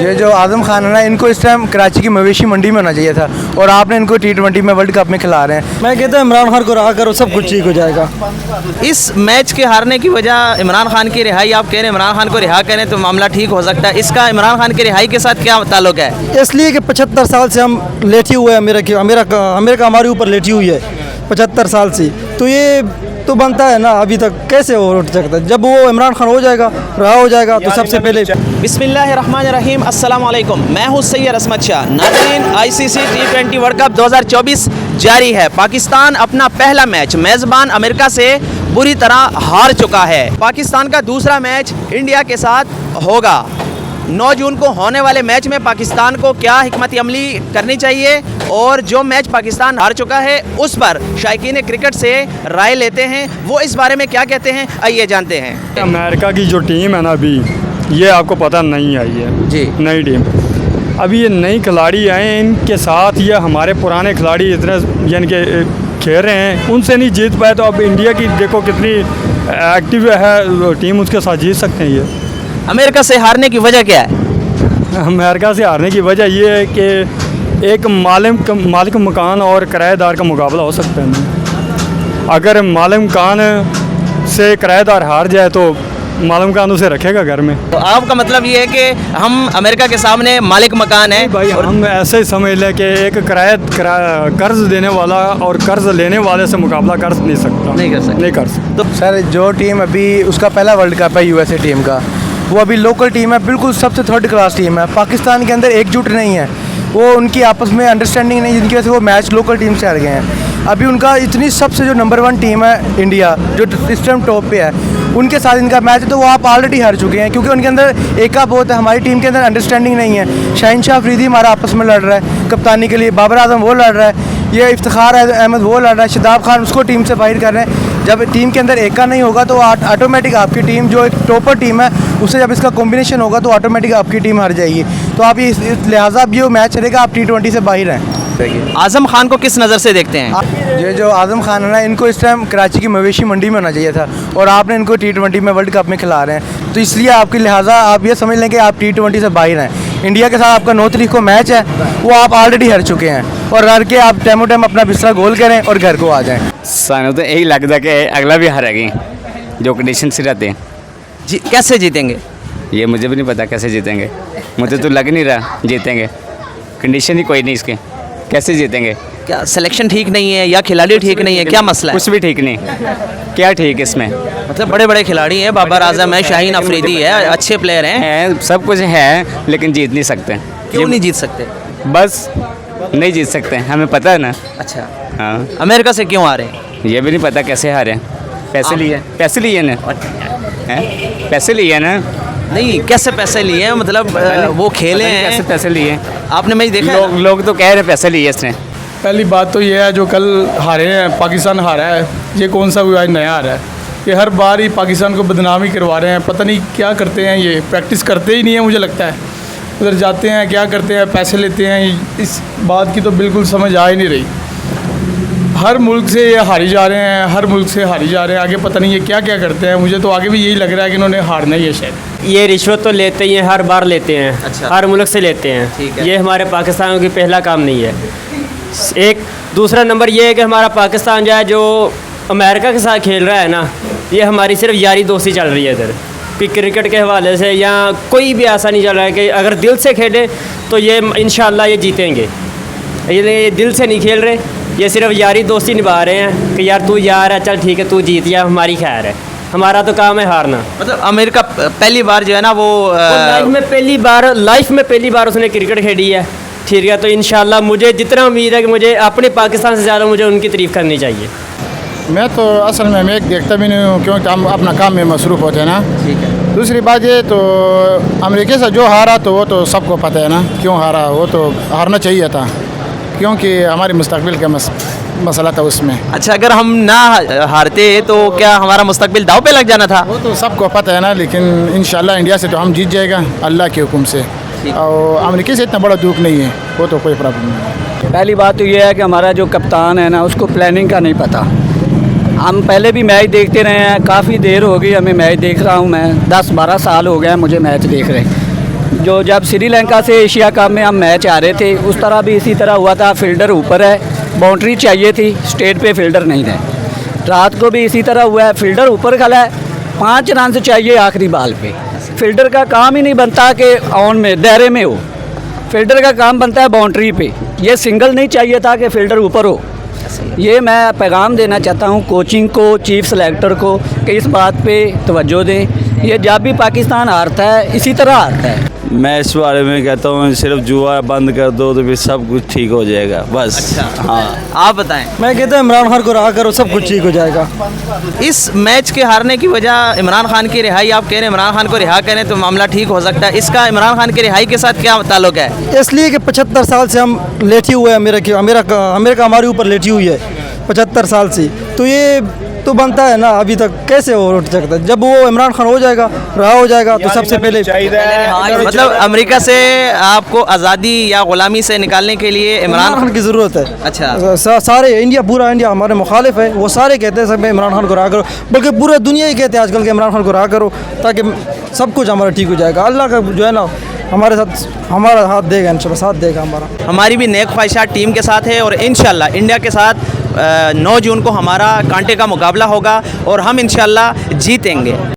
ये जो आजम खान है ना, इनको इस टाइम कराची की मवेशी मंडी में होना चाहिए था, और आपने इनको T20 में वर्ल्ड कप में खिला रहे हैं। मैं कहता हूँ इमरान खान को रहा करो, सब कुछ ठीक हो जाएगा। इस मैच के हारने की वजह इमरान खान की रिहाई, आप कह रहे हैं इमरान खान को रिहा करें तो मामला ठीक हो सकता है, इसका इमरान खान की रिहाई के साथ क्या ताल्लुक है? इसलिए कि 75 साल से हम लेटे हुए हैं, अमेरिका हमारे ऊपर लेटी हुई है 75 साल से, तो ये तो बनता है ना, अभी तक कैसे वो उठ सकता है? जब वो इमरान खान हो जाएगा, रहा हो जाएगा, तो सबसे पहले बिस्मिल्लाहिर्रहमानिर्रहीम, अस्सलाम वालेकुम। मैं हूँ सैयद असमत शाह। नाज़रीन, ICC T20 वर्ल्ड कप 2024 जारी है। पाकिस्तान अपना पहला मैच मेज़बान अमेरिका से बुरी तरह हार चुका है। पाकिस्तान का दूसरा मैच इंडिया के साथ होगा। 9 जून को होने वाले मैच में पाकिस्तान को क्या हिकमत अमली करनी चाहिए, और जो मैच पाकिस्तान हार चुका है उस पर शायकीन क्रिकेट से राय लेते हैं, वो इस बारे में क्या कहते हैं, आइए जानते हैं। अमेरिका की जो टीम है ना, अभी ये आपको पता नहीं आई है जी, नई टीम। अभी ये नई खिलाड़ी आए हैं, इनके साथ ये हमारे पुराने खिलाड़ी इतने यानी कि खेल रहे हैं, उनसे नहीं जीत पाए, तो अब इंडिया की देखो कितनी एक्टिव है टीम, उसके साथ जीत सकते हैं। ये अमेरिका से हारने की वजह क्या है? अमेरिका से हारने की वजह ये है कि एक मालिक मकान और किराएदार का मुकाबला हो सकता है। अगर मालिक मकान से किराएदार हार जाए तो मालिक मकान उसे रखेगा घर में। तो आपका मतलब ये है कि हम अमेरिका के सामने मालिक मकान है भाई, हम ऐसे ही समझ लें कि एक कर्ज देने वाला और कर्ज लेने वाले से मुकाबला कर नहीं सकता, नहीं कर सकता। तो सर, जो टीम अभी उसका पहला वर्ल्ड कप है USA टीम का, वो अभी लोकल टीम है, बिल्कुल सबसे थर्ड क्लास टीम है। पाकिस्तान के अंदर एकजुट नहीं है, वो उनकी आपस में अंडरस्टैंडिंग नहीं, जिनकी वजह से वो मैच लोकल टीम से हार गए हैं। अभी उनका इतनी सबसे जो नंबर 1 टीम है इंडिया, जो इस टाइम टॉप पे है, उनके साथ इनका मैच है, तो वो आप ऑलरेडी हार चुके हैं, क्योंकि उनके अंदर एका बहुत है। हमारी टीम के अंदर अंडरस्टैंडिंग नहीं है। शाहिनशाह अफरीदी हमारा आपस में लड़ रहा है कप्तानी के लिए, बाबर आजम वो लड़ रहा है, ये इफ्तिखार अहमद वो लड़ रहा है, शादाब खान उसको टीम से बाहर कर रहे हैं। जब टीम के अंदर एका नहीं होगा तो ऑटोमेटिक आपकी टीम, जो एक टॉपर टीम है, उससे जब इसका कॉम्बिनेशन होगा तो ऑटोमेटिक आपकी टीम हार जाएगी। तो आप इस लिहाजा अब ये मैच चलेगा, आप T20 से बाहर हैं। आजम खान को किस नज़र से देखते हैं? ये जो आजम खान है ना, इनको इस टाइम कराची की मवेशी मंडी में होना चाहिए था, और आपने इनको T20 में वर्ल्ड कप में खिला रहे हैं, तो इसलिए आपकी लिहाजा आप ये समझ लें कि आप T20 से बाहर हैं। इंडिया के साथ आपका 9 तारीख को मैच है, वो आप ऑलरेडी हार चुके हैं, और हार के आप टाइमो टाइम अपना बिस्तरा गोल करें और घर को आ जाएं। सानू तो यही लगता कि अगला भी हारेगी, जो कंडीशन से रहते हैं। कैसे जीतेंगे? ये मुझे भी नहीं पता कैसे जीतेंगे, मुझे तो लग नहीं रहा जीतेंगे। कंडीशन ही कोई नहीं इसके, कैसे जीतेंगे? क्या सिलेक्शन ठीक नहीं है या खिलाड़ी ठीक नहीं है, क्या मसला है? कुछ भी ठीक नहीं। क्या ठीक है इसमें? मतलब बड़े बड़े खिलाड़ी हैं, बाबर आजम है, शाहीन अफरीदी है, अच्छे प्लेयर हैं, सब कुछ है, लेकिन जीत नहीं सकते। क्यों नहीं जीत सकते? बस नहीं जीत सकते, हमें पता है ना। अच्छा, हाँ, अमेरिका से क्यों आ रहे हैं? ये भी नहीं पता कैसे हारे। पैसे लिए ना, पैसे लिए ना। नहीं, कैसे पैसे लिए हैं? मतलब वो खेले हैं, कैसे पैसे लिए? आपने मैच देखा? लोग तो कह रहे हैं पैसे लिए इसने। पहली बात तो ये है, जो कल हारे हैं, पाकिस्तान हारा है, ये कौन सा कोई आज नया हारा है? ये हर बार ही पाकिस्तान को बदनामी करवा रहे हैं, पता नहीं क्या करते हैं, ये प्रैक्टिस करते ही नहीं है, मुझे लगता है। उधर जाते हैं, क्या करते हैं, पैसे लेते हैं, इस बात की तो बिल्कुल समझ आ ही नहीं रही। हर मुल्क से ये हारी जा रहे हैं, हर मुल्क से हारी जा रहे हैं, आगे पता नहीं ये क्या क्या करते हैं। मुझे तो आगे भी यही लग रहा है कि इन्होंने हारना ही है शायद। ये रिश्वत तो लेते ही हैं, हर बार लेते हैं। अच्छा। हर मुल्क से लेते हैं। ठीक है। ये हमारे पाकिस्तान की पहला काम नहीं है। एक दूसरा नंबर ये है कि हमारा पाकिस्तान जो अमेरिका के साथ खेल रहा है ना, ये हमारी सिर्फ यारी दोस्ती चल रही है इधर, कि क्रिकेट के हवाले से या कोई भी ऐसा नहीं चल रहा है कि अगर दिल से खेलें तो ये इंशाल्लाह ये जीतेंगे। ये दिल से नहीं खेल रहे, ये सिर्फ यारी दोस्ती निभा रहे हैं कि यार तू यार है, चल ठीक है तू जीत या हमारी खैर है, हमारा तो काम है हारना। मतलब अमेरिका पहली बार जो है ना वो लाइफ में पहली बार उसने क्रिकेट खेली है, ठीक है। तो इंशाल्लाह मुझे जितना उम्मीद है कि मुझे अपने पाकिस्तान से ज़्यादा मुझे उनकी तारीफ़ करनी चाहिए। मैं तो असल में मैच देखता भी नहीं हूँ, क्योंकि हम अपना काम में मसरूफ़ होते हैं ना। ठीक है। दूसरी बात ये तो अमेरिका से जो हारा तो वो तो सबको पता है ना क्यों हारा, वो तो हारना चाहिए था, क्योंकि हमारी मुस्तकबिल का मसला था उसमें। अच्छा, अगर हम ना हारते तो क्या हमारा मुस्तकबिल दाव पे लग जाना था? वो तो सबको पता है ना, लेकिन इंशाल्लाह इंडिया से तो हम जीत जाएगा अल्लाह के हुक्म से, और अमेरिका से इतना बड़ा दुख नहीं है, वो तो कोई प्रॉब्लम नहीं है। पहली बात तो ये है कि हमारा जो कप्तान है ना, उसको प्लानिंग का नहीं पता। हम पहले भी मैच देखते रहे हैं, काफ़ी देर हो गई हमें मैच देख रहा हूँ मैं, 10-12 साल हो गए हैं मुझे मैच देख रहे। जो जब श्रीलंका से एशिया कप में हम मैच आ रहे थे उस तरह भी इसी तरह हुआ था। फील्डर ऊपर है, बाउंड्री चाहिए थी, स्टेट पे फील्डर नहीं थे। रात को भी इसी तरह हुआ है, फील्डर ऊपर खड़ा है, 5 रन चाहिए आखिरी बॉल पे। फील्डर का काम ही नहीं बनता कि ऑन में दायरे में हो, फील्डर का काम बनता है बाउंड्री पे। ये सिंगल नहीं चाहिए था कि फील्डर ऊपर हो। ये मैं पैगाम देना चाहता हूँ कोचिंग को, चीफ सेलेक्टर को कि इस बात पे तवज्जो दें। ये जब भी पाकिस्तान हारता है इसी तरह हारता है। मैं इस बारे में कहता हूँ सिर्फ जुआ बंद कर दो तो फिर सब कुछ ठीक हो जाएगा बस। अच्छा, हाँ, आप बताएं। मैं कहता हूँ इमरान खान को रहा करो, सब कुछ ठीक हो जाएगा। इस मैच के हारने की वजह इमरान खान की रिहाई, आप कह रहे हैं इमरान खान को रिहा करें तो मामला ठीक हो सकता है, इसका इमरान खान की रिहाई के साथ क्या ताल्लुक है? इसलिए कि 75 साल से हम लेटे हुए हैं, अमेरिका हमारे ऊपर लेटी हुई है 75 साल से। तो ये तो बनता है ना, अभी तक कैसे वो उठ सकता है? जब वो इमरान खान हो जाएगा, रहा हो जाएगा तो सबसे पहले मतलब अमेरिका से आपको आज़ादी या गुलामी से निकालने के लिए इमरान खान की ज़रूरत है। अच्छा, सारे इंडिया, पूरा इंडिया हमारे मुखालिफ है, वो सारे कहते हैं सब इमरान खान को रहा करो, बल्कि पूरा दुनिया ही कहते हैं आजकल के इमरान खान को रहा करो ताकि सब कुछ हमारा ठीक हो जाएगा। अल्लाह का जो है ना हमारे साथ, हमारा हाथ देगा, इंशाल्लाह साथ देगा हमारा। हमारी भी नेक ख्वाहिशात टीम के साथ है और इंशाल्लाह इंडिया के साथ 9 जून को हमारा कांटे का मुकाबला होगा और हम इंशाल्लाह जीतेंगे।